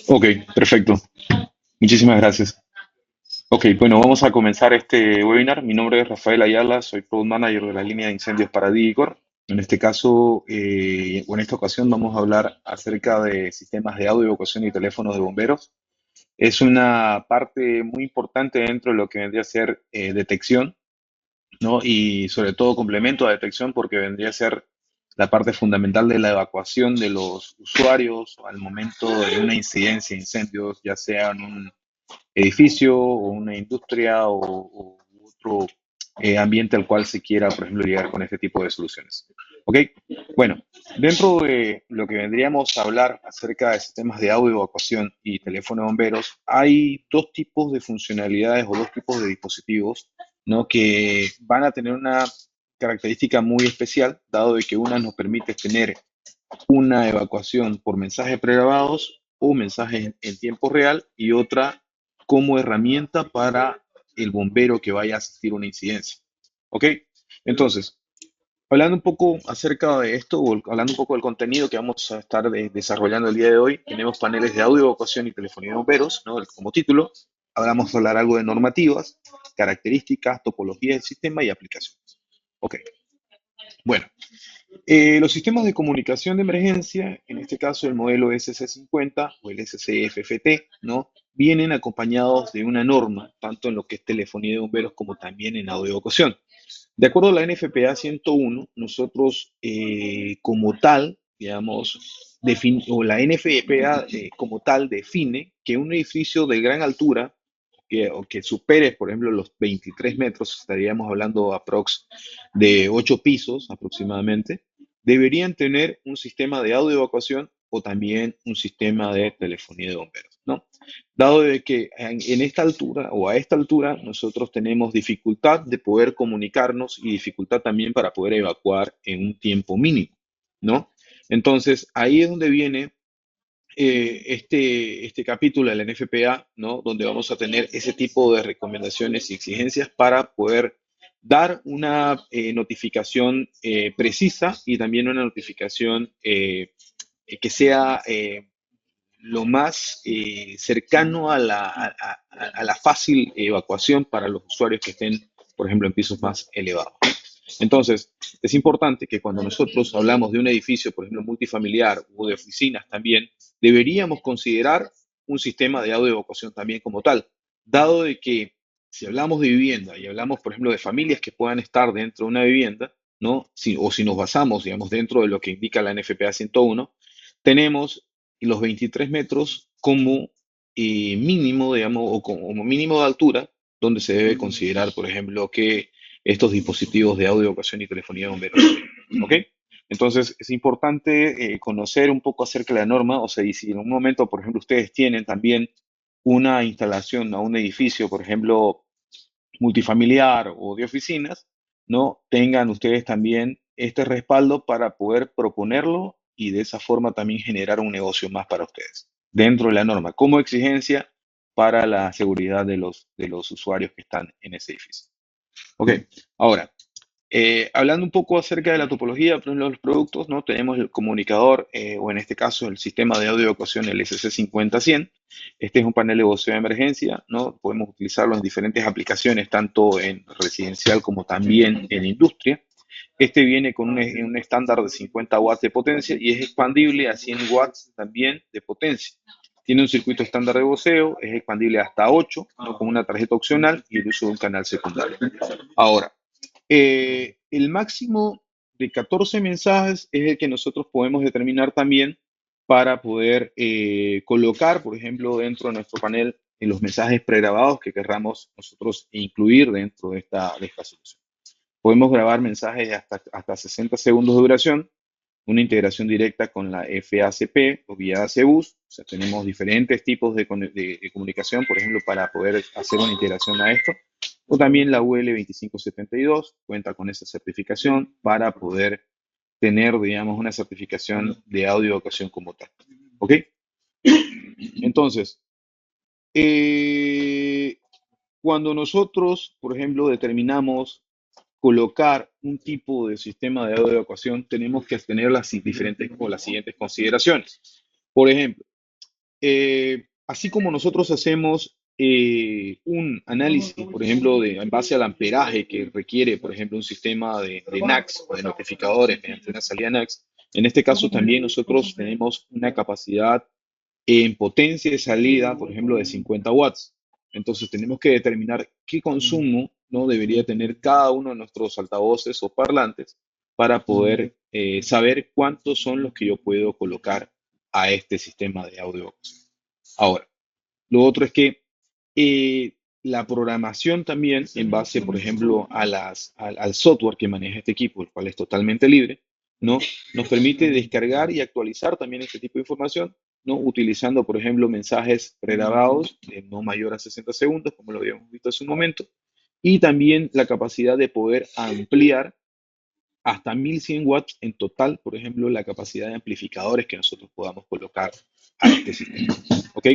Ok, perfecto. Muchísimas gracias. Ok, bueno, vamos a comenzar este webinar. Mi nombre es Rafael Ayala, soy Product Manager de la línea de incendios para Digicor. En este caso, o en esta ocasión, vamos a hablar acerca de sistemas de audio, evacuación y teléfonos de bomberos. Es una parte muy importante dentro de lo que vendría a ser detección, ¿no? Y sobre todo complemento a detección porque vendría a ser la parte fundamental de la evacuación de los usuarios al momento de una incidencia de incendios, ya sea en un edificio o una industria o otro ambiente al cual se quiera, por ejemplo, llegar con este tipo de soluciones. ¿Ok? Bueno, dentro de lo que vendríamos a hablar acerca de sistemas de audio, evacuación y teléfono de bomberos, hay dos tipos de funcionalidades o dos tipos de dispositivos, ¿no? Que van a tener una característica muy especial, dado de que una nos permite tener una evacuación por mensajes pregrabados o mensajes en tiempo real y otra como herramienta para el bombero que vaya a asistir a una incidencia. ¿Ok? Entonces, hablando un poco acerca de esto, o hablando un poco del contenido que vamos a estar desarrollando el día de hoy, tenemos paneles de audio, evacuación y telefonía de bomberos, ¿no? Como título, vamos a hablar algo de normativas, características, topología del sistema y aplicaciones. Ok, bueno, los sistemas de comunicación de emergencia, en este caso el modelo SC50 o el SCFFT, ¿no? Vienen acompañados de una norma, tanto en lo que es telefonía de bomberos como también en audioevacuación. De acuerdo a la NFPA 101, nosotros como tal, digamos, o la NFPA como tal define que un edificio de gran altura o que supere, por ejemplo, los 23 metros, estaríamos hablando aprox de 8 pisos aproximadamente, deberían tener un sistema de audio evacuación o también un sistema de telefonía de bomberos, ¿no? Dado de que en esta altura o a esta altura nosotros tenemos dificultad de poder comunicarnos y dificultad también para poder evacuar en un tiempo mínimo, ¿no? Entonces, ahí es donde viene este capítulo de la NFPA, ¿no? Donde vamos a tener ese tipo de recomendaciones y exigencias para poder dar una notificación precisa y también una notificación que sea lo más cercano a a la fácil evacuación para los usuarios que estén, por ejemplo, en pisos más elevados. Entonces, es importante que cuando nosotros hablamos de un edificio, por ejemplo, multifamiliar o de oficinas también, deberíamos considerar un sistema de audio evacuación también como tal, dado de que si hablamos de vivienda y hablamos, por ejemplo, de familias que puedan estar dentro de una vivienda, ¿no? O si nos basamos, digamos, dentro de lo que indica la NFPA 101, tenemos los 23 metros como mínimo, digamos, o como mínimo de altura, donde se debe considerar, por ejemplo, que estos dispositivos de audio, evacuación y telefonía de bomberos. ¿Ok? Entonces, es importante conocer un poco acerca de la norma, o sea, y si en un momento, por ejemplo, ustedes tienen también una instalación a un edificio, por ejemplo, multifamiliar o de oficinas, ¿no? Tengan ustedes también este respaldo para poder proponerlo y de esa forma también generar un negocio más para ustedes, dentro de la norma, como exigencia para la seguridad de los usuarios que están en ese edificio. Ok, ahora, hablando un poco acerca de la topología por ejemplo, de los productos, ¿no? Tenemos el comunicador, o en este caso el sistema de audio evacuación, el SC50-100. Este es un panel de voceo de emergencia, ¿no? Podemos utilizarlo en diferentes aplicaciones, tanto en residencial como también en industria. Este viene con un estándar de 50 watts de potencia y es expandible a 100 watts también de potencia. Tiene un circuito estándar de voceo, es expandible hasta 8, ¿no? Con una tarjeta opcional y el uso de un canal secundario. Ahora, el máximo de 14 mensajes es el que nosotros podemos determinar también para poder colocar, por ejemplo, dentro de nuestro panel en los mensajes pregrabados que querramos nosotros incluir dentro de esta solución. Podemos grabar mensajes de hasta 60 segundos de duración, una integración directa con la FACP o vía ACBus. O sea, tenemos diferentes tipos de comunicación, por ejemplo, para poder hacer una integración a esto. O también la UL 2572 cuenta con esa certificación para poder tener, digamos, una certificación de audio evacuación como tal. ¿Ok? Entonces, eh, cuando nosotros, por ejemplo, determinamos colocar un tipo de sistema de audio evacuación, tenemos que tener las diferentes o las siguientes consideraciones. Por ejemplo, Así como nosotros hacemos un análisis, por ejemplo, en base al amperaje que requiere, por ejemplo, un sistema de NACS o de notificadores mediante una salida NACS, en este caso también nosotros tenemos una capacidad en potencia de salida, por ejemplo, de 50 watts. Entonces tenemos que determinar qué consumo, ¿no?, debería tener cada uno de nuestros altavoces o parlantes para poder saber cuántos son los que yo puedo colocar a este sistema de audio. Ahora, lo otro es que la programación también, en base, por ejemplo, al software que maneja este equipo, el cual es totalmente libre, ¿no? Nos permite descargar y actualizar también este tipo de información, ¿no? Utilizando, por ejemplo, mensajes pregrabados de no mayor a 60 segundos, como lo habíamos visto hace un momento, y también la capacidad de poder ampliar hasta 1100 watts en total, por ejemplo, la capacidad de amplificadores que nosotros podamos colocar a este sistema. ¿Ok?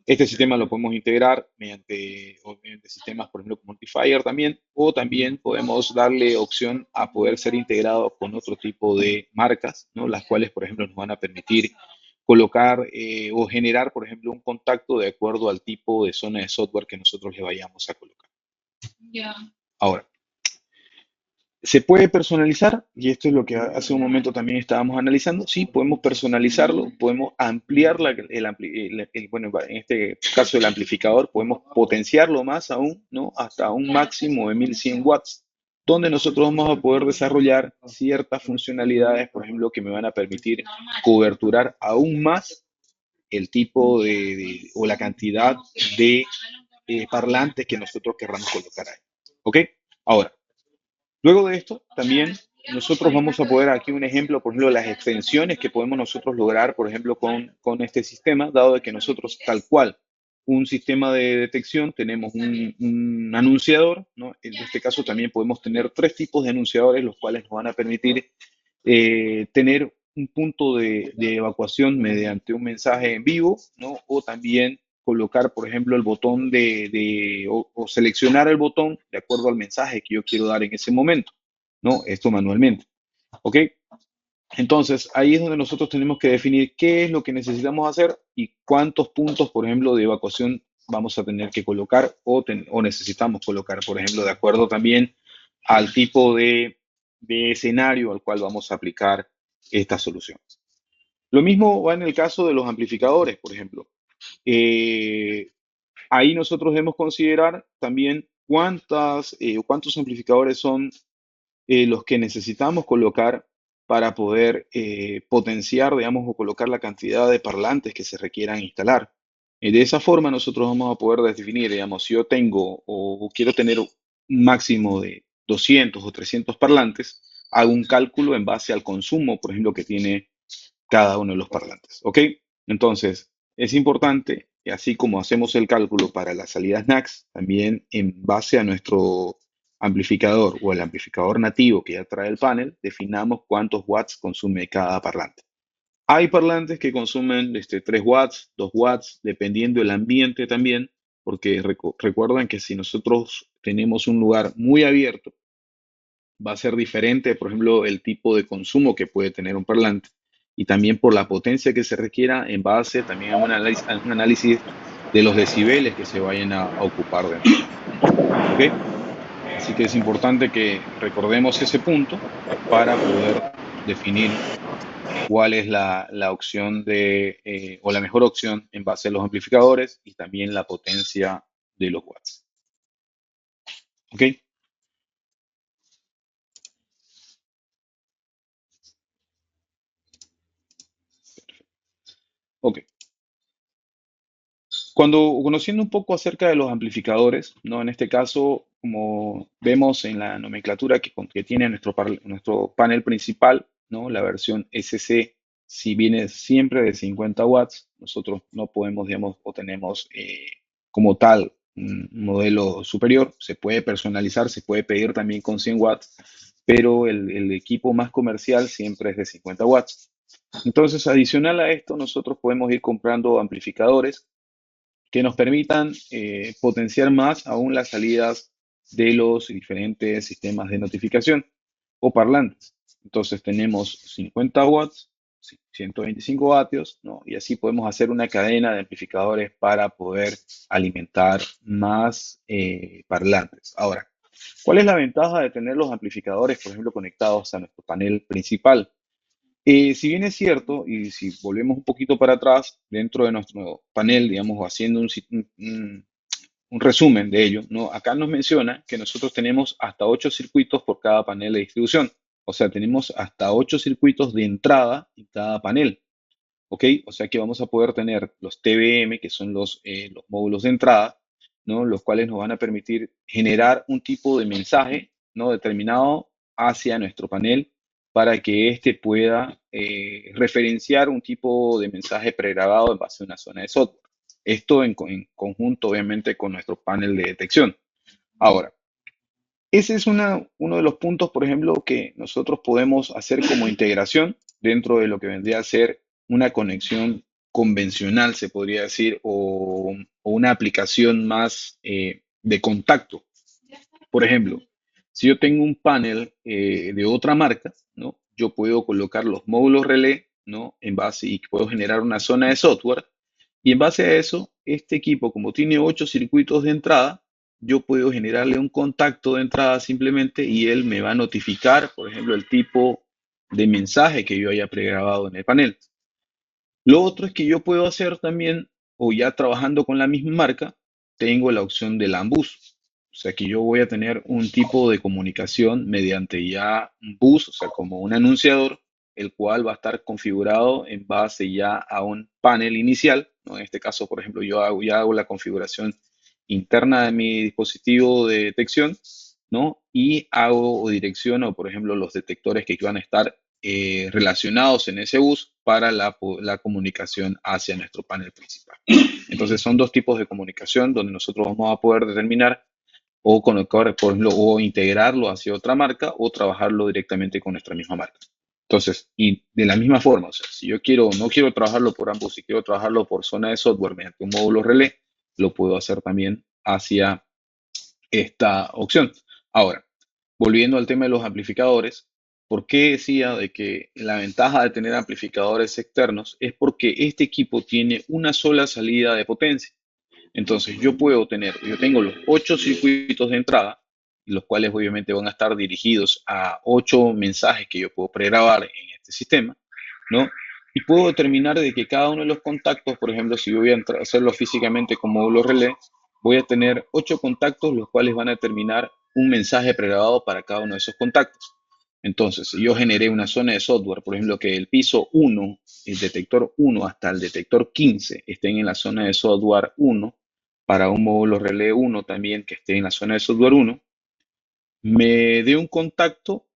Este sistema lo podemos integrar mediante sistemas, por ejemplo, como Multifier también, o también podemos darle opción a poder ser integrado con otro tipo de marcas, ¿no? Las cuales, por ejemplo, nos van a permitir colocar o generar, por ejemplo, un contacto de acuerdo al tipo de zona de software que nosotros le vayamos a colocar. Ahora, se puede personalizar, y esto es lo que hace un momento también estábamos analizando. Sí, podemos personalizarlo, podemos ampliar bueno, en este caso el amplificador, podemos potenciarlo más aún, ¿no? Hasta un máximo de 1100 watts, donde nosotros vamos a poder desarrollar ciertas funcionalidades, por ejemplo, que me van a permitir coberturar aún más el tipo o la cantidad de parlantes que nosotros querramos colocar ahí. ¿Ok? Ahora, luego de esto, también nosotros vamos a poder, aquí un ejemplo, por ejemplo, las extensiones que podemos nosotros lograr, por ejemplo, con este sistema, dado de que nosotros, tal cual, un sistema de detección, tenemos un anunciador, ¿no? En este caso también podemos tener tres tipos de anunciadores, los cuales nos van a permitir tener un punto de evacuación mediante un mensaje en vivo, ¿no? O también colocar, por ejemplo, el botón o seleccionar el botón de acuerdo al mensaje que yo quiero dar en ese momento, ¿no? Esto manualmente, ¿ok? Entonces, ahí es donde nosotros tenemos que definir qué es lo que necesitamos hacer y cuántos puntos, por ejemplo, de evacuación vamos a tener que colocar o necesitamos colocar, por ejemplo, de acuerdo también al tipo de escenario al cual vamos a aplicar esta solución. Lo mismo va en el caso de los amplificadores, por ejemplo. Eh, Ahí nosotros debemos considerar también cuántos amplificadores son los que necesitamos colocar para poder potenciar, digamos, o colocar la cantidad de parlantes que se requieran instalar. De esa forma nosotros vamos a poder definir, digamos, si yo tengo o quiero tener un máximo de 200 o 300 parlantes, hago un cálculo en base al consumo, por ejemplo, que tiene cada uno de los parlantes. ¿Ok? Entonces, es importante, que así como hacemos el cálculo para las salidas NACS, también en base a nuestro amplificador o el amplificador nativo que ya trae el panel, definamos cuántos watts consume cada parlante. Hay parlantes que consumen 3 watts, 2 watts, dependiendo del ambiente también, porque recuerdan que si nosotros tenemos un lugar muy abierto, va a ser diferente, por ejemplo, el tipo de consumo que puede tener un parlante y también por la potencia que se requiera en base también a un análisis de los decibeles que se vayan a ocupar dentro. ¿Ok? Así que es importante que recordemos ese punto para poder definir cuál es la opción o la mejor opción en base a los amplificadores y también la potencia de los watts. ¿Ok? Ok. Cuando conociendo un poco acerca de los amplificadores, ¿no? En este caso, como vemos en la nomenclatura que tiene nuestro panel principal, ¿no? La versión SC, si viene siempre de 50 watts, nosotros no podemos, digamos, o tenemos como tal un modelo superior. Se puede personalizar, se puede pedir también con 100 watts, pero el equipo más comercial siempre es de 50 watts. Entonces, adicional a esto, nosotros podemos ir comprando amplificadores que nos permitan potenciar más aún las salidas de los diferentes sistemas de notificación o parlantes. Entonces tenemos 50 watts, sí, 125 vatios, ¿no? Y así podemos hacer una cadena de amplificadores para poder alimentar más parlantes. Ahora, ¿cuál es la ventaja de tener los amplificadores, por ejemplo, conectados a nuestro panel principal? Si bien es cierto, y si volvemos un poquito para atrás, dentro de nuestro panel, digamos, haciendo un resumen de ello, ¿no? Acá nos menciona que nosotros tenemos hasta 8 circuitos por cada panel de distribución. O sea, tenemos hasta 8 circuitos de entrada en cada panel. ¿Ok? O sea que vamos a poder tener los TBM, que son los módulos de entrada, ¿no? Los cuales nos van a permitir generar un tipo de mensaje, ¿no? Determinado hacia nuestro panel para que éste pueda referenciar un tipo de mensaje pregrabado en base a una zona de software. Esto en conjunto, obviamente, con nuestro panel de detección. Ahora, ese es uno de los puntos, por ejemplo, que nosotros podemos hacer como integración dentro de lo que vendría a ser una conexión convencional, se podría decir, o una aplicación más de contacto. Por ejemplo, si yo tengo un panel de otra marca, ¿no? Yo puedo colocar los módulos relé, ¿no? En base y puedo generar una zona de software. Y en base a eso, este equipo, como tiene 8 circuitos de entrada, yo puedo generarle un contacto de entrada simplemente y él me va a notificar, por ejemplo, el tipo de mensaje que yo haya pregrabado en el panel. Lo otro es que yo puedo hacer también, o ya trabajando con la misma marca, tengo la opción de LAN bus. O sea que yo voy a tener un tipo de comunicación mediante ya un bus, o sea, como un anunciador, el cual va a estar configurado en base ya a un panel inicial, ¿no? En este caso, por ejemplo, ya hago la configuración interna de mi dispositivo de detección, ¿no? Y hago o direcciono, por ejemplo, los detectores que van a estar relacionados en ese bus para la comunicación hacia nuestro panel principal. Entonces son dos tipos de comunicación donde nosotros vamos a poder determinar o conectar, por ejemplo, o integrarlo hacia otra marca o trabajarlo directamente con nuestra misma marca. Entonces, y de la misma forma, o sea, si yo no quiero trabajarlo por ambos, si quiero trabajarlo por zona de software mediante un módulo relé, lo puedo hacer también hacia esta opción. Ahora, volviendo al tema de los amplificadores, ¿por qué decía de que la ventaja de tener amplificadores externos es porque este equipo tiene una sola salida de potencia? Entonces, yo tengo los 8 circuitos de entrada, los cuales obviamente van a estar dirigidos a 8 mensajes que yo puedo pregrabar en este sistema, ¿no? Y puedo determinar de que cada uno de los contactos, por ejemplo, si yo voy a hacerlo físicamente con módulo relé, voy a tener 8 contactos, los cuales van a determinar un mensaje pregrabado para cada uno de esos contactos. Entonces, si yo generé una zona de software, por ejemplo, que el piso 1, el detector 1 hasta el detector 15 estén en la zona de software 1, para un módulo relé 1 también que esté en la zona de software 1, me dé un contacto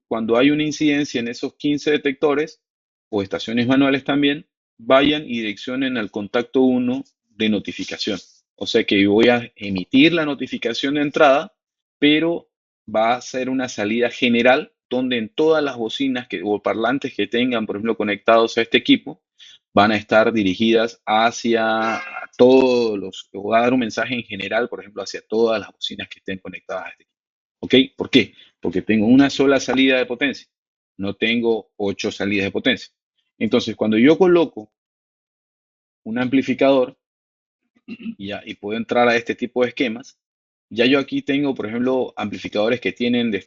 cuando hay una incidencia en esos 15 detectores o estaciones manuales también, vayan y direccionen al contacto 1 de notificación. O sea que yo voy a emitir la notificación de entrada, pero va a ser una salida general donde en todas las bocinas o parlantes que tengan, por ejemplo, conectados a este equipo, van a estar dirigidas hacia o va a dar un mensaje en general, por ejemplo, hacia todas las bocinas que estén conectadas a este equipo. ¿Ok? ¿Por qué? Porque tengo una sola salida de potencia, no tengo 8 salidas de potencia. Entonces, cuando yo coloco un amplificador y puedo entrar a este tipo de esquemas, ya yo aquí tengo, por ejemplo, amplificadores que tienen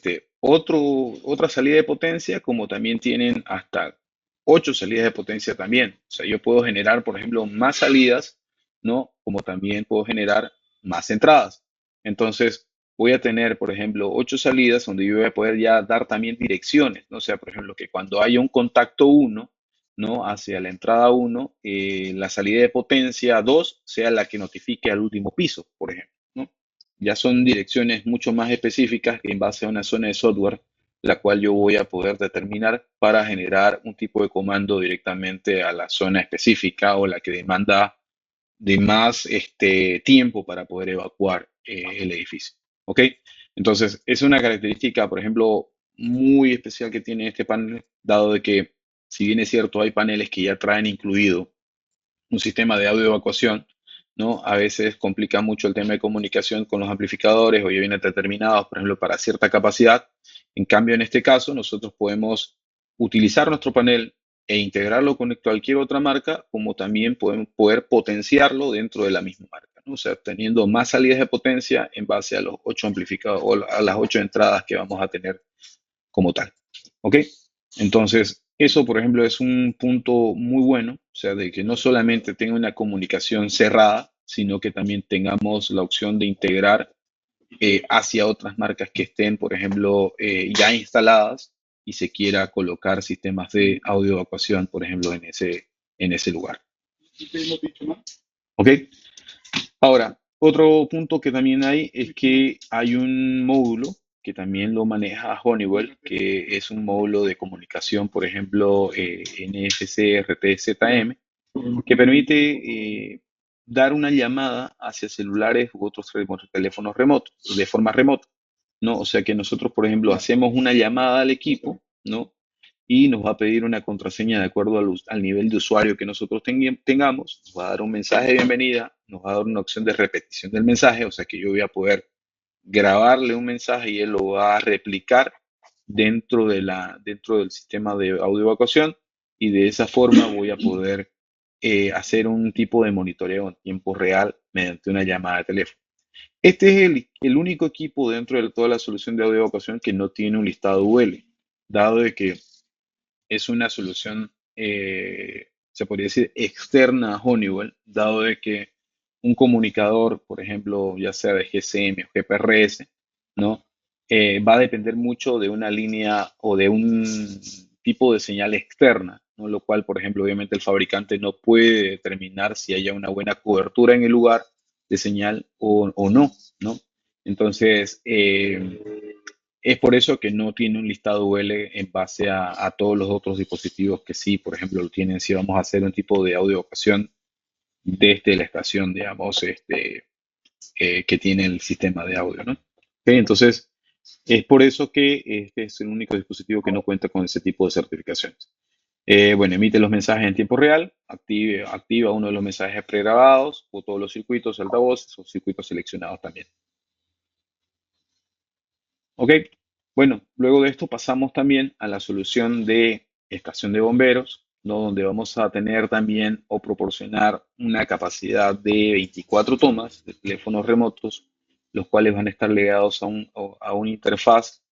otra salida de potencia, como también tienen hasta 8 salidas de potencia también. O sea, yo puedo generar, por ejemplo, más salidas, ¿no? Como también puedo generar más entradas. Entonces, voy a tener, por ejemplo, 8 salidas donde yo voy a poder ya dar también direcciones, ¿no? O sea, por ejemplo, que cuando haya un contacto 1, ¿no? Hacia la entrada 1, la salida de potencia 2 sea la que notifique al último piso, por ejemplo, ¿no? Ya son direcciones mucho más específicas en base a una zona de software, la cual yo voy a poder determinar para generar un tipo de comando directamente a la zona específica o la que demanda de más tiempo para poder evacuar el edificio. ¿Ok? Entonces, es una característica, por ejemplo, muy especial que tiene este panel, dado de que, si bien es cierto, hay paneles que ya traen incluido un sistema de audio evacuación, ¿no? A veces complica mucho el tema de comunicación con los amplificadores o ya vienen determinados, por ejemplo, para cierta capacidad. En cambio, en este caso, nosotros podemos utilizar nuestro panel e integrarlo con cualquier otra marca, como también podemos poder potenciarlo dentro de la misma marca, ¿no? O sea, teniendo más salidas de potencia en base a los 8 amplificadores o a las 8 entradas que vamos a tener como tal. ¿Ok? Entonces, eso, por ejemplo, es un punto muy bueno, o sea, de que no solamente tenga una comunicación cerrada, sino que también tengamos la opción de integrar hacia otras marcas que estén, por ejemplo, ya instaladas y se quiera colocar sistemas de audio evacuación, por ejemplo, en ese lugar. ¿Ok? Ahora, otro punto que también hay es que hay un módulo que también lo maneja Honeywell, que es un módulo de comunicación, por ejemplo, NFC RTZM, que permite dar una llamada hacia celulares u otros teléfonos remotos, de forma remota, ¿no? O sea que nosotros, por ejemplo, hacemos una llamada al equipo, ¿no? Y nos va a pedir una contraseña de acuerdo al nivel de usuario que nosotros tengamos, nos va a dar un mensaje de bienvenida, nos va a dar una opción de repetición del mensaje, o sea que yo voy a poder grabarle un mensaje y él lo va a replicar dentro del sistema de audio evacuación y de esa forma voy a poder hacer un tipo de monitoreo en tiempo real mediante una llamada de teléfono. Este es el único equipo dentro de toda la solución de audio evacuación que no tiene un listado UL, dado de que es una solución, se podría decir, externa a Honeywell, dado de que un comunicador, por ejemplo, ya sea de GSM o GPRS, ¿no? Va a depender mucho de una línea o de un tipo de señal externa, ¿no? Lo cual, por ejemplo, obviamente el fabricante no puede determinar si haya una buena cobertura en el lugar de señal o no, ¿no? Entonces, es por eso que no tiene un listado UL en base a todos los otros dispositivos que sí, por ejemplo, lo tienen si vamos a hacer un tipo de audio ocasión desde la estación, digamos, que tiene el sistema de audio, ¿no? Ok, entonces, es por eso que este es el único dispositivo que no cuenta con ese tipo de certificaciones. Bueno, emite los mensajes en tiempo real, activa uno de los mensajes pregrabados o todos los circuitos, altavoces o circuitos seleccionados también. Ok, bueno, luego de esto pasamos también a la solución de estación de bomberos, ¿no? Donde vamos a tener también o proporcionar una capacidad de 24 tomas de teléfonos remotos, los cuales van a estar ligados a una interfaz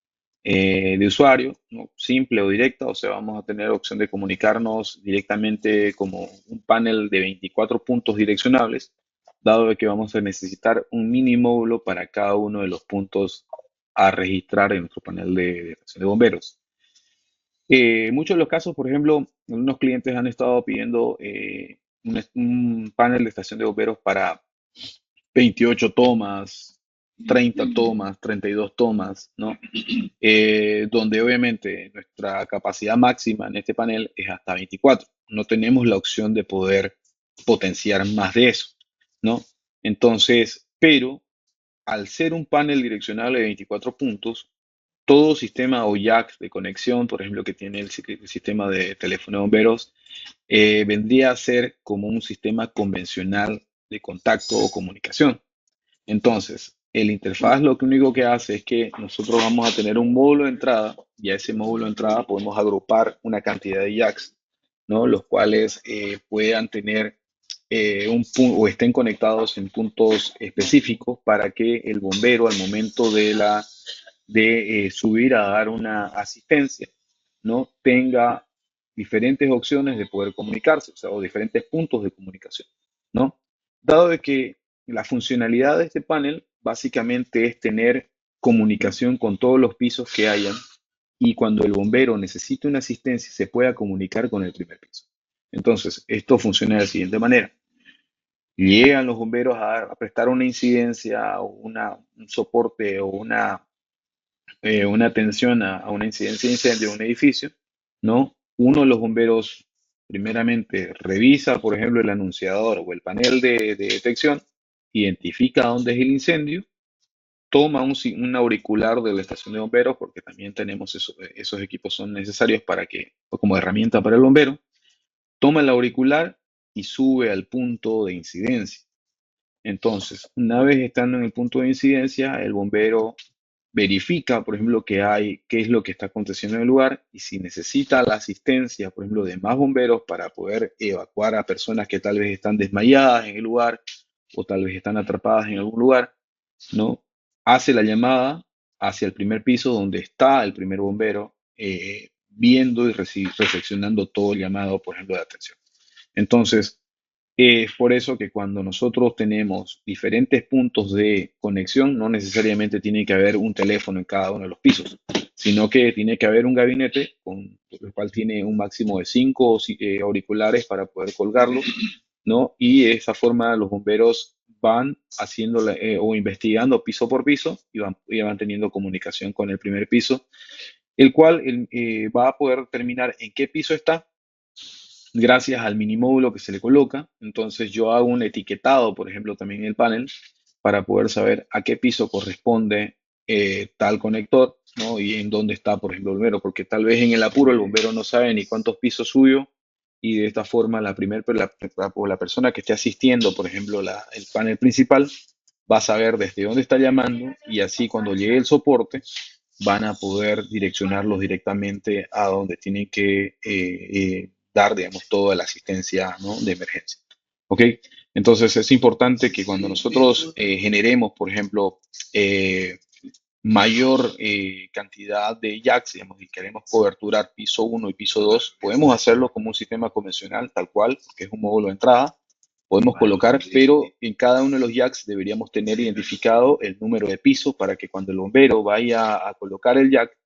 de usuario, ¿no? Simple o directa, o sea, vamos a tener opción de comunicarnos directamente como un panel de 24 puntos direccionables, dado de que vamos a necesitar un mini módulo para cada uno de los puntos a registrar en nuestro panel de estación de bomberos. Muchos de los casos, por ejemplo, algunos clientes han estado pidiendo un panel de estación de bomberos para 28 tomas, 30 tomas, 32 tomas, ¿no? Donde obviamente nuestra capacidad máxima en este panel es hasta 24. No tenemos la opción de poder potenciar más de eso, ¿no? Entonces, pero al ser un panel direccionable de 24 puntos, todo sistema o jack de conexión, por ejemplo, que tiene el sistema de teléfono de bomberos, vendría a ser como un sistema convencional de contacto o comunicación. Entonces, el interfaz lo único que hace es que nosotros vamos a tener un módulo de entrada y a ese módulo de entrada podemos agrupar una cantidad de jacks, ¿no? Los cuales puedan tener un punto o estén conectados en puntos específicos para que el bombero al momento de subir a dar una asistencia, ¿no? Tenga diferentes opciones de poder comunicarse, o sea, o diferentes puntos de comunicación, ¿no? Dado de que la funcionalidad de este panel básicamente es tener comunicación con todos los pisos que hayan y cuando el bombero necesite una asistencia se pueda comunicar con el primer piso. Entonces, esto funciona de la siguiente manera. Llegan los bomberos a prestar una incidencia o un soporte o una atención a una incidencia de incendio en un edificio, ¿no? Uno de los bomberos primeramente revisa, por ejemplo, el anunciador o el panel de detección, identifica dónde es el incendio, toma un auricular de la estación de bomberos, porque también tenemos esos equipos son necesarios para que, o como herramienta para el bombero, toma el auricular y sube al punto de incidencia. Entonces, una vez estando en el punto de incidencia, el bombero verifica, por ejemplo, qué es lo que está aconteciendo en el lugar y si necesita la asistencia, por ejemplo, de más bomberos para poder evacuar a personas que tal vez están desmayadas en el lugar o tal vez están atrapadas en algún lugar, ¿no? Hace la llamada hacia el primer piso donde está el primer bombero, viendo y recepcionando todo el llamado, por ejemplo, de atención. Entonces, es por eso que cuando nosotros tenemos diferentes puntos de conexión, no necesariamente tiene que haber un teléfono en cada uno de los pisos, sino que tiene que haber un gabinete con el cual tiene un máximo de 5 auriculares para poder colgarlo, ¿no? Y de esa forma los bomberos van haciendo o investigando piso por piso y van teniendo comunicación con el primer piso, el cual va a poder determinar en qué piso está gracias al mini módulo que se le coloca. Entonces yo hago un etiquetado, por ejemplo, también en el panel para poder saber a qué piso corresponde tal conector, ¿no? Y en dónde está, por ejemplo, el bombero, porque tal vez en el apuro el bombero no sabe ni cuántos pisos subió y de esta forma la persona que esté asistiendo, por ejemplo, el panel principal, va a saber desde dónde está llamando y así cuando llegue el soporte van a poder direccionarlos directamente a donde tienen que dar, digamos, toda la asistencia, ¿no? De emergencia. ¿Ok? Entonces es importante que cuando nosotros generemos, por ejemplo, eh, mayor cantidad de jacks, digamos, y queremos coberturar piso 1 y piso 2, podemos hacerlo como un sistema convencional, tal cual, que es un módulo de entrada. Podemos colocar, pero en cada uno de los jacks deberíamos tener identificado el número de piso para que cuando el bombero vaya a colocar el jack,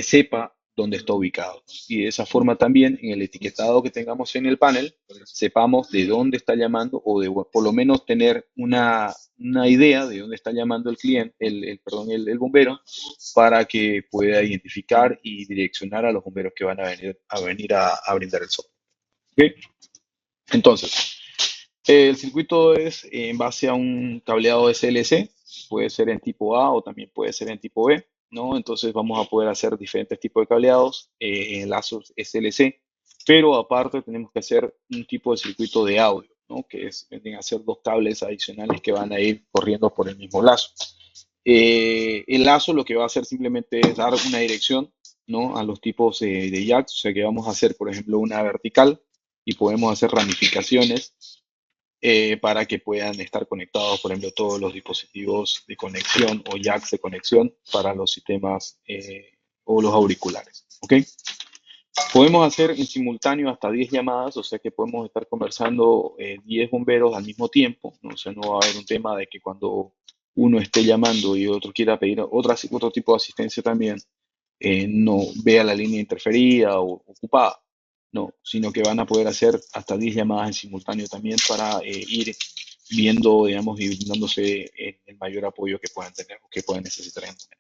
sepa dónde está ubicado. Y de esa forma también en el etiquetado que tengamos en el panel, sepamos de dónde está llamando o de por lo menos tener una idea de dónde está llamando el cliente, perdón, el bombero, para que pueda identificar y direccionar a los bomberos que van a brindar el soporte. ¿Okay? Entonces, el circuito es en base a un cableado SLC, puede ser en tipo A o también puede ser en tipo B, ¿no? Entonces vamos a poder hacer diferentes tipos de cableados en lazos SLC, pero aparte tenemos que hacer un tipo de circuito de audio, ¿no? Vienen a ser dos cables adicionales que van a ir corriendo por el mismo lazo. El lazo lo que va a hacer simplemente es dar una dirección, ¿no? A los tipos de jacks, o sea que vamos a hacer, por ejemplo, una vertical y podemos hacer ramificaciones para que puedan estar conectados, por ejemplo, todos los dispositivos de conexión o jacks de conexión para los sistemas o los auriculares. ¿Ok? Podemos hacer en simultáneo hasta 10 llamadas, o sea que podemos estar conversando 10 bomberos al mismo tiempo, ¿no? O sea, no va a haber un tema de que cuando uno esté llamando y otro quiera pedir otro tipo de asistencia también, no vea la línea interferida o ocupada, no, sino que van a poder hacer hasta 10 llamadas en simultáneo también para ir viendo, digamos, y brindándose el mayor apoyo que puedan tener o que puedan necesitar en el momento.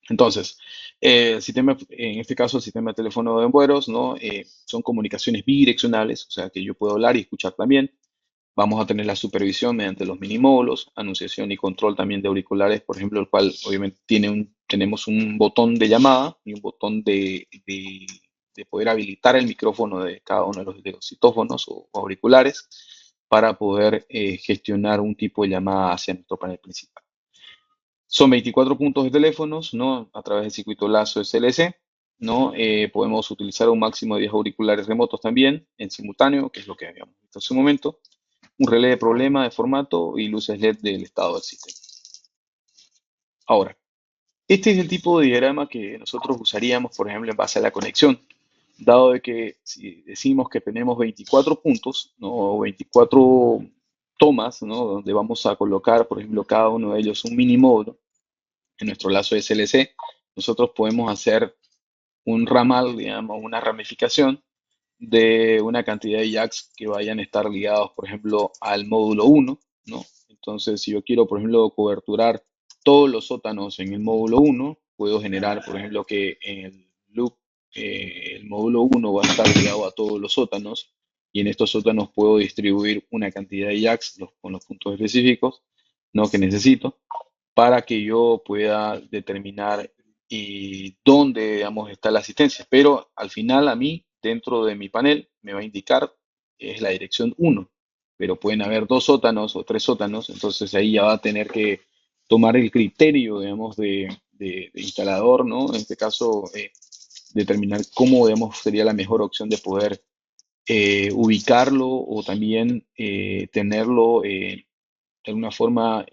Entonces, el sistema, en este caso, el sistema de teléfono de bomberos, ¿no? Son comunicaciones bidireccionales, o sea que yo puedo hablar y escuchar también. Vamos a tener la supervisión mediante los minimódulos, anunciación y control también de auriculares, por ejemplo, el cual obviamente tenemos un botón de llamada y un botón de poder habilitar el micrófono de cada uno de los citófonos o auriculares para poder gestionar un tipo de llamada hacia nuestro panel principal. Son 24 puntos de teléfonos, ¿no? A través del circuito lazo SLC, ¿no? Podemos utilizar un máximo de 10 auriculares remotos también en simultáneo, que es lo que habíamos visto hace un momento, un relé de problema de formato y luces LED del estado del sistema. Ahora, este es el tipo de diagrama que nosotros usaríamos, por ejemplo, en base a la conexión, dado de que si decimos que tenemos 24 puntos, ¿no? O 24 tomas, ¿no? Donde vamos a colocar, por ejemplo, cada uno de ellos un mini módulo en nuestro lazo SLC, nosotros podemos hacer un ramal, digamos, una ramificación de una cantidad de jacks que vayan a estar ligados, por ejemplo, al módulo 1, ¿no? Entonces, si yo quiero, por ejemplo, coberturar todos los sótanos en el módulo 1, puedo generar, por ejemplo, que en el loop, el módulo 1 va a estar ligado a todos los sótanos y en estos sótanos puedo distribuir una cantidad de jacks con los puntos específicos, ¿no? Que necesito para que yo pueda determinar dónde, digamos, está la asistencia. Pero al final a mí, dentro de mi panel, me va a indicar es la dirección 1, pero pueden haber dos sótanos o tres sótanos, entonces ahí ya va a tener que tomar el criterio, digamos, de instalador, ¿no? En este caso, determinar cómo, digamos, sería la mejor opción de poder ubicarlo o también tenerlo de alguna forma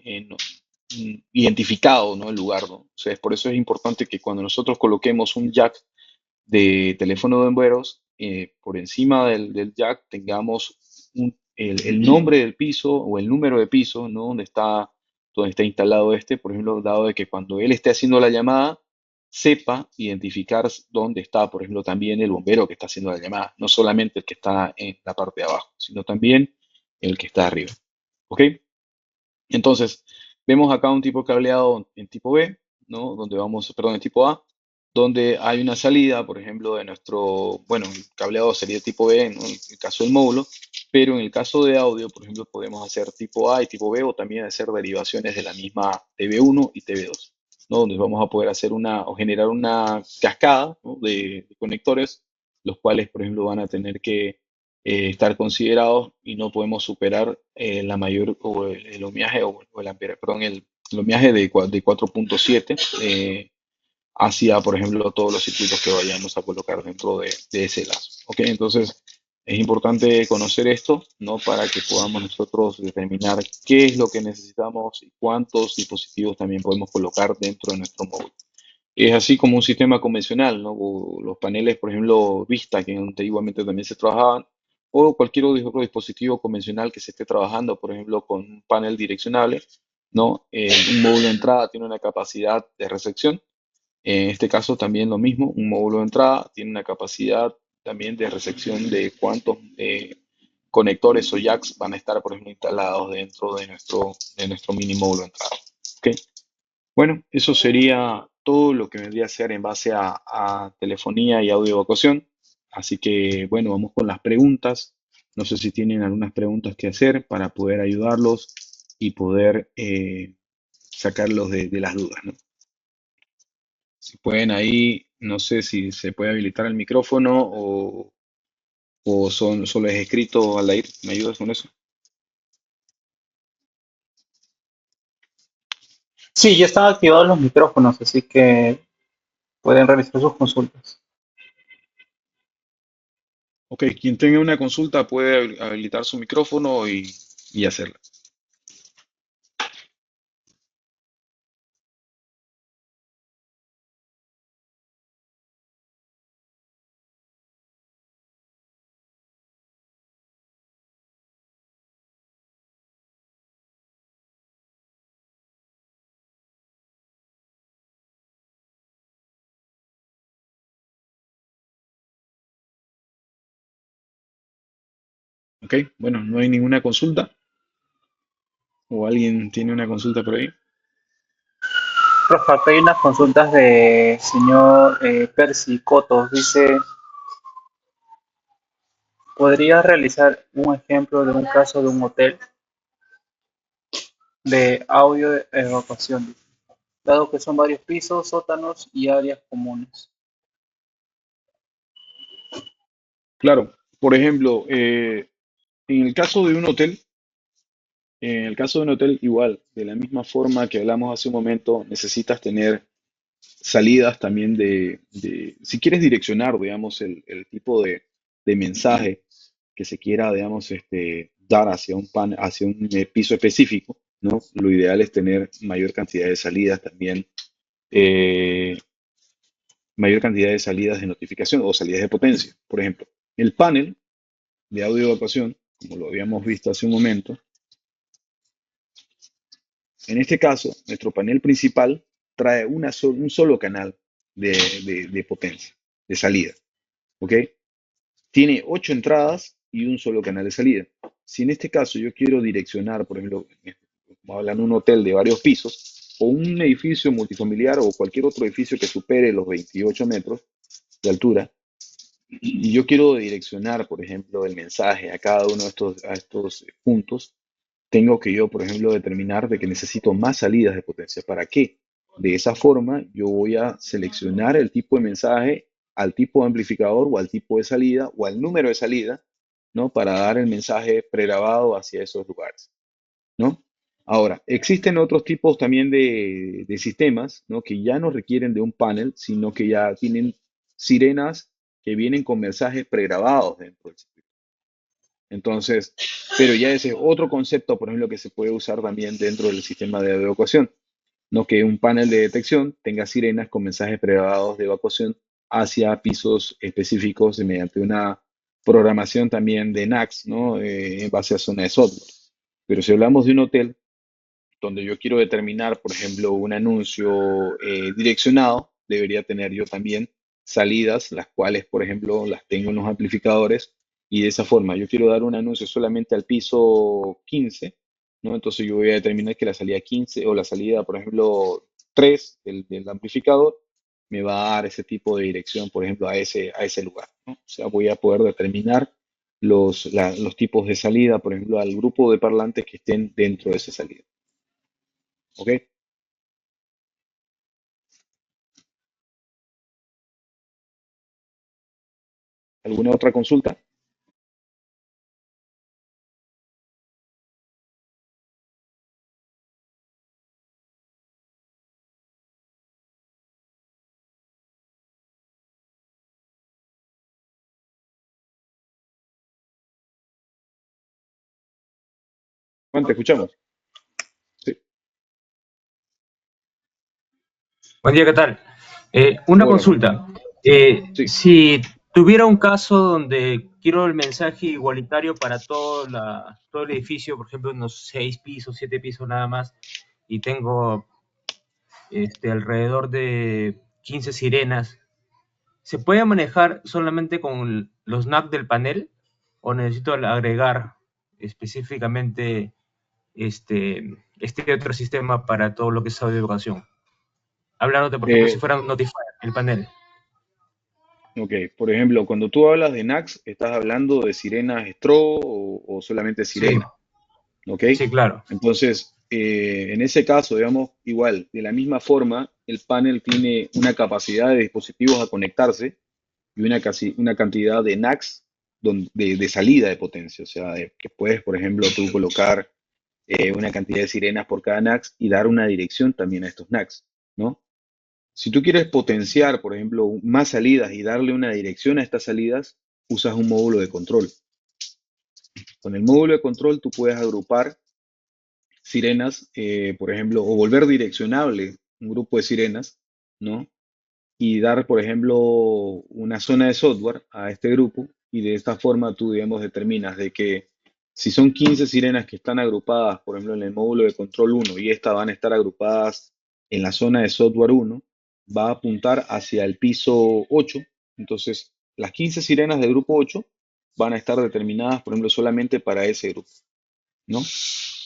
identificado, ¿no? El lugar, ¿no? O sea, por eso es importante que cuando nosotros coloquemos un jack de teléfono de bomberos, por encima del jack tengamos el nombre del piso o el número de piso, ¿no? Donde está instalado este, por ejemplo, dado de que cuando él esté haciendo la llamada, sepa identificar dónde está, por ejemplo, también el bombero que está haciendo la llamada, no solamente el que está en la parte de abajo, sino también el que está arriba. ¿Ok? Entonces, vemos acá un tipo cableado en tipo B, ¿no? Donde vamos, perdón, en tipo A, donde hay una salida, por ejemplo, de nuestro, bueno, el cableado sería tipo B, ¿no? En el caso del módulo, pero en el caso de audio, por ejemplo, podemos hacer tipo A y tipo B o también hacer derivaciones de la misma TB1 y TB2, ¿no? Donde vamos a poder hacer o generar una cascada, ¿no? de conectores, los cuales, por ejemplo, van a tener que estar considerados y no podemos superar la mayor o el ohmiaje o el ampere, perdón, el ohmiaje de 4.7 hacia, por ejemplo, todos los circuitos que vayamos a colocar dentro de ese lazo. ¿Ok? Entonces, es importante conocer esto, ¿no? Para que podamos nosotros determinar qué es lo que necesitamos y cuántos dispositivos también podemos colocar dentro de nuestro módulo. Es así como un sistema convencional, ¿no? O los paneles, por ejemplo, Vista, que antiguamente también se trabajaban, o cualquier otro dispositivo convencional que se esté trabajando, por ejemplo, con un panel direccionable, ¿no? Un módulo de entrada tiene una capacidad de recepción. En este caso también lo mismo, un módulo de entrada tiene una capacidad también de recepción de cuántos conectores o jacks van a estar, por ejemplo, instalados dentro de nuestro mini módulo de entrada. ¿Ok? Bueno, eso sería todo lo que vendría a ser en base a telefonía y audio evacuación. Así que, bueno, vamos con las preguntas. No sé si tienen algunas preguntas que hacer para poder ayudarlos y poder sacarlos de las dudas, ¿no? Si pueden ahí, no sé si se puede habilitar el micrófono o solo es escrito al aire. ¿Me ayudas con eso? Sí, ya están activados los micrófonos, así que pueden realizar sus consultas. Ok, quien tenga una consulta puede habilitar su micrófono y hacerla. Ok, bueno, no hay ninguna consulta. ¿O alguien tiene una consulta por ahí? Profe, acá hay unas consultas de señor Percy Cotos. Dice, ¿podría realizar un ejemplo de un caso de un hotel de audio de evacuación? Dado que son varios pisos, sótanos y áreas comunes. Claro, por ejemplo, en el caso de un hotel, en el caso de un hotel igual, de la misma forma que hablamos hace un momento, necesitas tener salidas también si quieres direccionar, digamos, el tipo de mensaje que se quiera, digamos, dar hacia un piso específico, ¿no? Lo ideal es tener mayor cantidad de salidas también, eh, mayor cantidad de salidas de notificación o salidas de potencia. Por ejemplo, el panel de audio evacuación, como lo habíamos visto hace un momento, en este caso, nuestro panel principal trae un solo canal de potencia, de salida, ¿ok? Tiene 8 entradas y un solo canal de salida. Si en este caso yo quiero direccionar, por ejemplo, como hablan, un hotel de varios pisos, o un edificio multifamiliar o cualquier otro edificio que supere los 28 metros de altura, y yo quiero direccionar, por ejemplo, el mensaje a cada uno a estos puntos, tengo que yo, por ejemplo, determinar de que necesito más salidas de potencia. ¿Para qué? De esa forma, yo voy a seleccionar el tipo de mensaje al tipo de amplificador o al tipo de salida o al número de salida, ¿no? Para dar el mensaje pregrabado hacia esos lugares, ¿no? Ahora, existen otros tipos también de sistemas, ¿no? Que ya no requieren de un panel, sino que ya tienen sirenas que vienen con mensajes pregrabados dentro del sistema. Entonces, pero ya ese es otro concepto, por ejemplo, que se puede usar también dentro del sistema de evacuación, ¿no? Que un panel de detección tenga sirenas con mensajes pregrabados de evacuación hacia pisos específicos mediante una programación también de NACS, ¿no? En base a zona de software. Pero si hablamos de un hotel, donde yo quiero determinar, por ejemplo, un anuncio direccionado, debería tener yo también salidas, las cuales, por ejemplo, las tengo en los amplificadores y de esa forma yo quiero dar un anuncio solamente al piso 15, ¿no? Entonces yo voy a determinar que la salida 15 o la salida, por ejemplo, 3 del amplificador me va a dar ese tipo de dirección, por ejemplo, a ese lugar, ¿no? O sea, voy a poder determinar los tipos de salida, por ejemplo, al grupo de parlantes que estén dentro de esa salida. ¿Ok? ¿Alguna otra consulta? Juan, te escuchamos. Sí. Buen día, ¿qué tal? Una Hola, Juan. consulta. Sí. Si tuviera un caso donde quiero el mensaje igualitario para todo el edificio, por ejemplo, unos 6 pisos, 7 pisos nada más, y tengo alrededor de 15 sirenas, ¿se puede manejar solamente con los NAC del panel o necesito agregar específicamente este otro sistema para todo lo que es audio educación? Hablándote, por ejemplo, si Eh, fuera Notify, el panel. ok, por ejemplo, cuando tú hablas de NACS, ¿estás hablando de sirenas Stro o solamente Sí, sirena? ¿Ok? sí, claro. Entonces, en ese caso, digamos, igual, de la misma forma, el panel tiene una capacidad de dispositivos a conectarse y una cantidad de NACS de salida de potencia. O sea, que puedes, por ejemplo, tú colocar una cantidad de sirenas por cada NACS y dar una dirección también a estos NACS, ¿no? Si tú quieres potenciar, por ejemplo, más salidas y darle una dirección a estas salidas, usas un módulo de control. Con el módulo de control tú puedes agrupar sirenas, por ejemplo, o volver direccionable un grupo de sirenas, ¿no? Y dar, por ejemplo, una zona de software a este grupo y de esta forma tú, digamos, determinas de que si son 15 sirenas que están agrupadas, por ejemplo, en el módulo de control uno y estas van a estar agrupadas en la zona de software uno, va a apuntar hacia el piso 8. Entonces, las 15 sirenas del grupo 8 van a estar determinadas, por ejemplo, solamente para ese grupo, ¿no?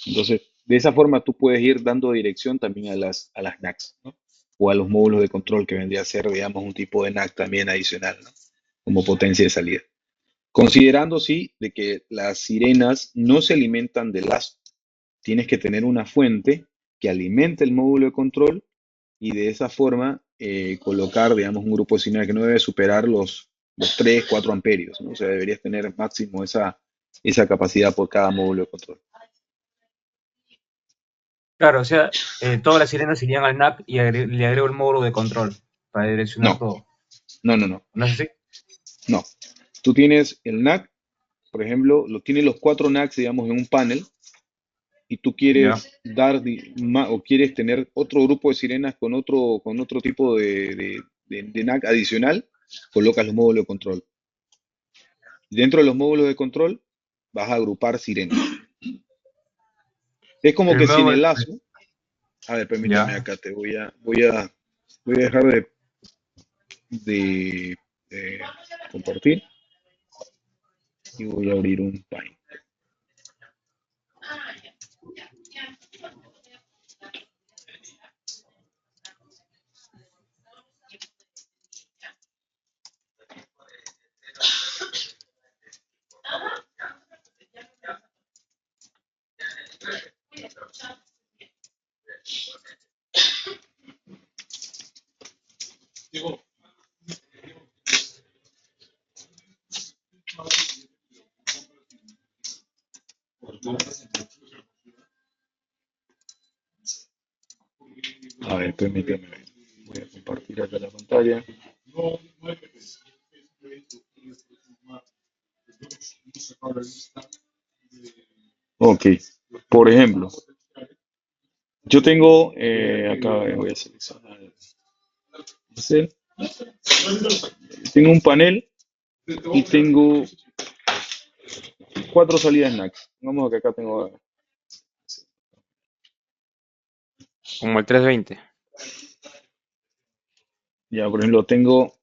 Entonces, de esa forma tú puedes ir dando dirección también a las NACs, ¿no? O a los módulos de control que vendría a ser, digamos, un tipo de NAC también adicional, ¿no? Como potencia de salida. Considerando, sí, de que las sirenas no se alimentan de lazo. Tienes que tener una fuente que alimente el módulo de control y de esa forma colocar, digamos, un grupo de sirenas que no debe superar los 3 4 amperios, ¿no? O sea, deberías tener máximo esa capacidad por cada módulo de control. Claro, o sea, todas las sirenas irían al NAC y le agrego el módulo de control para direccionar No, todo. no, no, no, ¿No es así? no. Tú tienes el NAC, por ejemplo, lo tienes los 4 NACs, digamos, en un panel y tú Ya. quieres dar o quieres tener otro grupo de sirenas con otro tipo de NAC adicional, colocas los módulos de control. Dentro de los módulos de control vas a agrupar sirenas. Es como El que si en módulo, el lazo, a ver, permítame ya. acá, voy a dejar de compartir y voy a abrir un Paint. A ver, permíteme. Voy a compartir acá la pantalla. Ok, por ejemplo, yo tengo, acá voy a seleccionar, hacer, tengo un panel y tengo cuatro salidas NACS. Vamos a que acá tengo, Como el 320. ya por ejemplo, tengo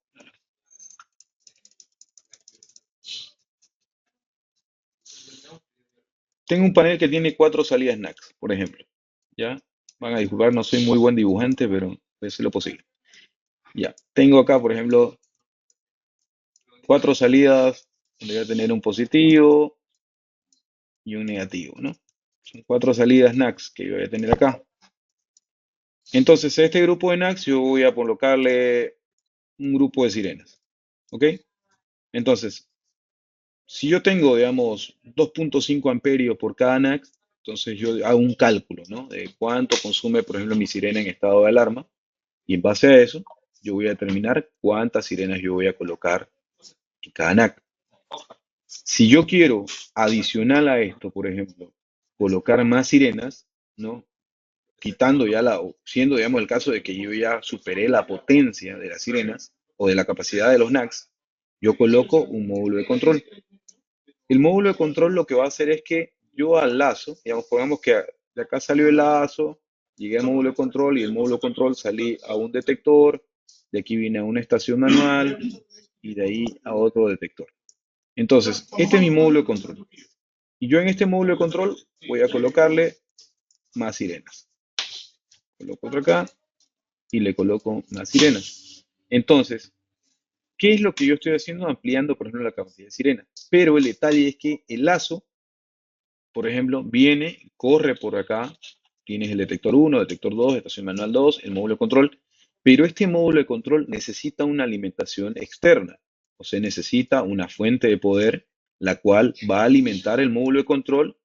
un panel que tiene cuatro salidas NACS, por ejemplo. Ya, van a disculpar, no soy muy buen dibujante, pero voy a hacer lo posible. Ya, tengo acá, por ejemplo, cuatro salidas donde voy a tener un positivo y un negativo, ¿no? Son cuatro salidas NACS que yo voy a tener acá. Entonces, a este grupo de NACS yo voy a colocarle un grupo de sirenas, ¿ok? Entonces, si yo tengo, digamos, 2.5 amperios por cada NACS, entonces yo hago un cálculo, ¿no? De cuánto consume, por ejemplo, mi sirena en estado de alarma. Y en base a eso, yo voy a determinar cuántas sirenas yo voy a colocar en cada NAC. Si yo quiero, adicional a esto, por ejemplo, colocar más sirenas, ¿no? Quitando ya o siendo, digamos, el caso de que yo ya superé la potencia de las sirenas o de la capacidad de los NACs, yo coloco un módulo de control. El módulo de control lo que va a hacer es que yo al lazo, digamos, pongamos que de acá salió el lazo, llegué al módulo de control y el módulo de control salí a un detector, de aquí vine a una estación manual y de ahí a otro detector. Entonces, este es mi módulo de control. Y yo en este módulo de control voy a colocarle más sirenas. Coloco otro acá y le coloco más sirenas. Entonces, ¿qué es lo que yo estoy haciendo? Ampliando, por ejemplo, la capacidad de sirena. Pero el detalle es que el lazo, por ejemplo, viene, corre por acá, tienes el detector 1, detector 2, estación manual 2, el módulo de control, pero este módulo de control necesita una alimentación externa, o sea, necesita una fuente de poder, la cual va a alimentar el módulo de control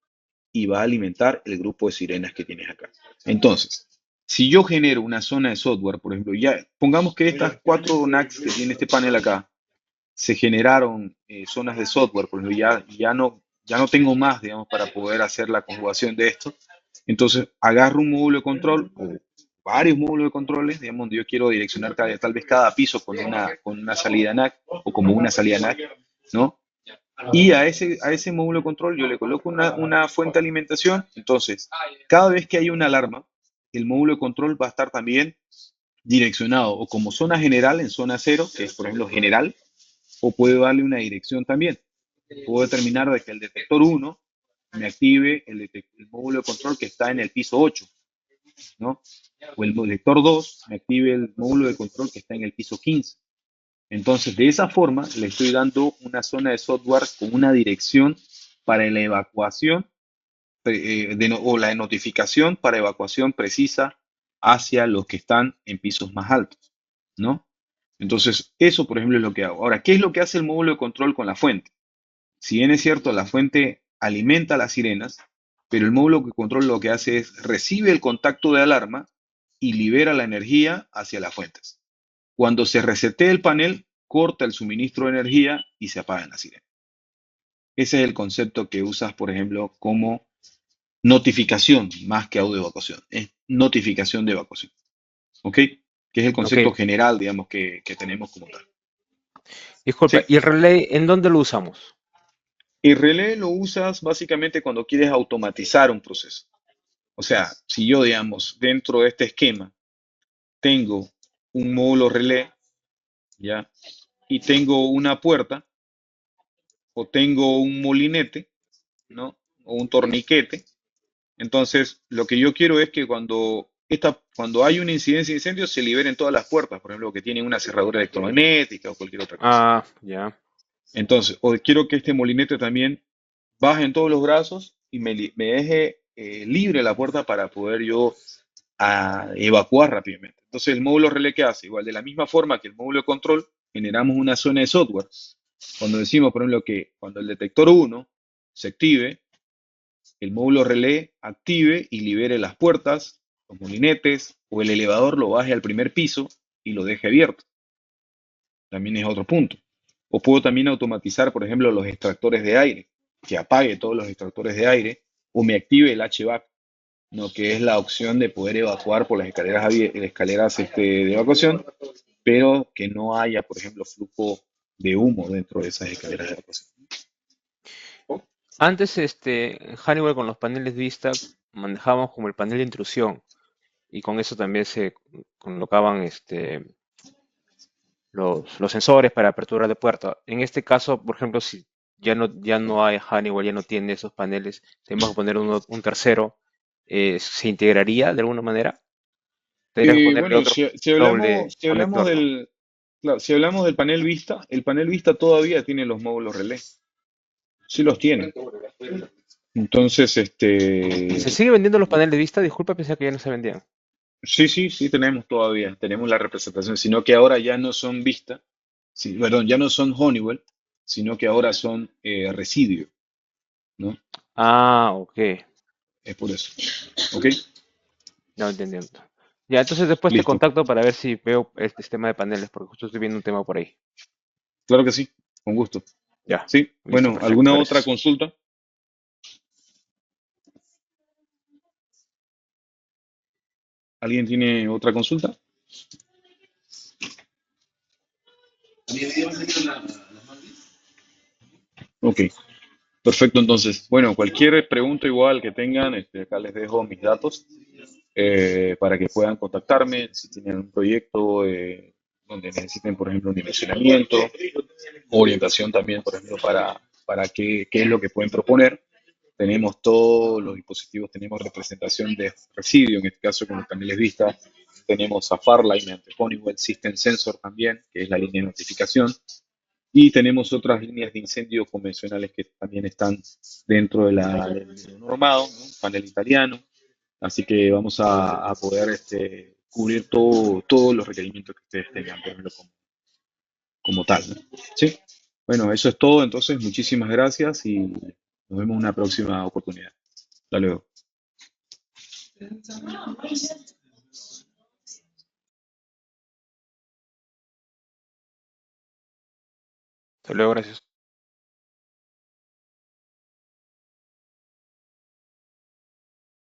y va a alimentar el grupo de sirenas que tienes acá. Entonces, si yo genero una zona de software, por ejemplo, ya pongamos que estas cuatro NACs que tiene este panel acá, se generaron zonas de software, por ejemplo, ya no tengo más, digamos, para poder hacer la conjugación de esto. Entonces, agarro un módulo de control o varios módulos de controles, digamos, donde yo quiero direccionar tal vez cada piso con una salida NAC o como una salida NAC, ¿no? Y a ese módulo de control yo le coloco una fuente de alimentación. Entonces, cada vez que hay una alarma, el módulo de control va a estar también direccionado o como zona general en zona cero, que es por ejemplo general, o puedo darle una dirección también. Puedo determinar de que el detector 1 me active el módulo de control que está en el piso 8, ¿no? O el detector 2 me active el módulo de control que está en el piso 15. Entonces, de esa forma, le estoy dando una zona de software con una dirección para la evacuación o la notificación para evacuación precisa hacia los que están en pisos más altos, ¿no? Entonces, eso, por ejemplo, es lo que hago. Ahora, ¿qué es lo que hace el módulo de control con la fuente? Si bien es cierto, la fuente alimenta las sirenas, pero el módulo de control lo que hace es recibe el contacto de alarma y libera la energía hacia las fuentes. Cuando se resetea el panel, corta el suministro de energía y se apagan las sirenas. Ese es el concepto que usas, por ejemplo, como notificación más que audio evacuación. Es notificación de evacuación. ¿Ok? Que es el Ok, concepto general, digamos, que tenemos como tal. disculpa, Sí. ¿y el relay en dónde lo usamos? El relé lo usas básicamente cuando quieres automatizar un proceso. O sea, si yo, digamos, dentro de este esquema tengo un módulo relé, ¿ya? Y tengo una puerta o tengo un molinete, ¿no? O un torniquete. Entonces, lo que yo quiero es que cuando hay una incidencia de incendio se liberen todas las puertas, por ejemplo, que tienen una cerradura electromagnética o cualquier otra cosa. Ah, ya. Entonces, o quiero que este molinete también baje en todos los brazos y me deje libre la puerta para poder yo evacuar rápidamente. Entonces, el módulo relé, ¿qué hace? Igual, de la misma forma que el módulo de control, generamos una zona de software. Cuando decimos, por ejemplo, que cuando el detector 1 se active, el módulo relé active y libere las puertas los molinetes, o el elevador lo baje al primer piso y lo deje abierto. También es otro punto. O puedo también automatizar, por ejemplo, los extractores de aire, que apague todos los extractores de aire o me active el HVAC, ¿no? Que es la opción de poder evacuar por las escaleras, escaleras de evacuación, pero que no haya, por ejemplo, flujo de humo dentro de esas escaleras de evacuación. Antes, en Honeywell con los paneles vista manejábamos como el panel de intrusión y con eso también se colocaban los sensores para apertura de puerta. En este caso, por ejemplo, si ya no hay Honeywell, ya no tiene esos paneles, tenemos que poner un tercero, ¿se integraría de alguna manera? Tendría que ponerle Bueno, otro si doble hablamos, si hablamos conector, ¿no? del, claro, si hablamos del panel vista, el panel vista todavía tiene los módulos relé. Sí los tiene. Entonces, ¿Se sigue vendiendo los paneles de vista? Disculpa, pensé que ya no se vendían. sí, sí, sí tenemos todavía, tenemos la representación, sino que ahora ya no son Vista, sí, perdón, ya no son Honeywell, sino que ahora son Residio, ¿no? Ah, ok. Es por eso. ¿Ok? No entendiendo. Ya, entonces después te Listo. contacto para ver si veo este sistema de paneles, porque justo estoy viendo un tema por ahí. Claro que sí, con gusto. Ya, Sí, listo, bueno, perfecto, ¿alguna otra gracias. consulta? ¿Alguien tiene otra consulta? Ok, perfecto entonces. Bueno, cualquier pregunta igual que tengan, acá les dejo mis datos para que puedan contactarme si tienen un proyecto donde necesiten, por ejemplo, un dimensionamiento, orientación también, por ejemplo, para qué es lo que pueden proponer. Tenemos todos los dispositivos, tenemos representación de residuo, en este caso con los paneles vista, tenemos a Farlight mediante Honeywell System Sensor también, que es la línea de notificación, y tenemos otras líneas de incendio convencionales que también están dentro del normado, ¿no? Panel italiano, así que vamos a poder cubrir todos los requerimientos que ustedes tengan, por ejemplo, como tal, ¿no? Sí. Bueno, eso es todo. Entonces, muchísimas gracias y nos vemos en una próxima oportunidad. Hasta luego. Hasta luego, gracias.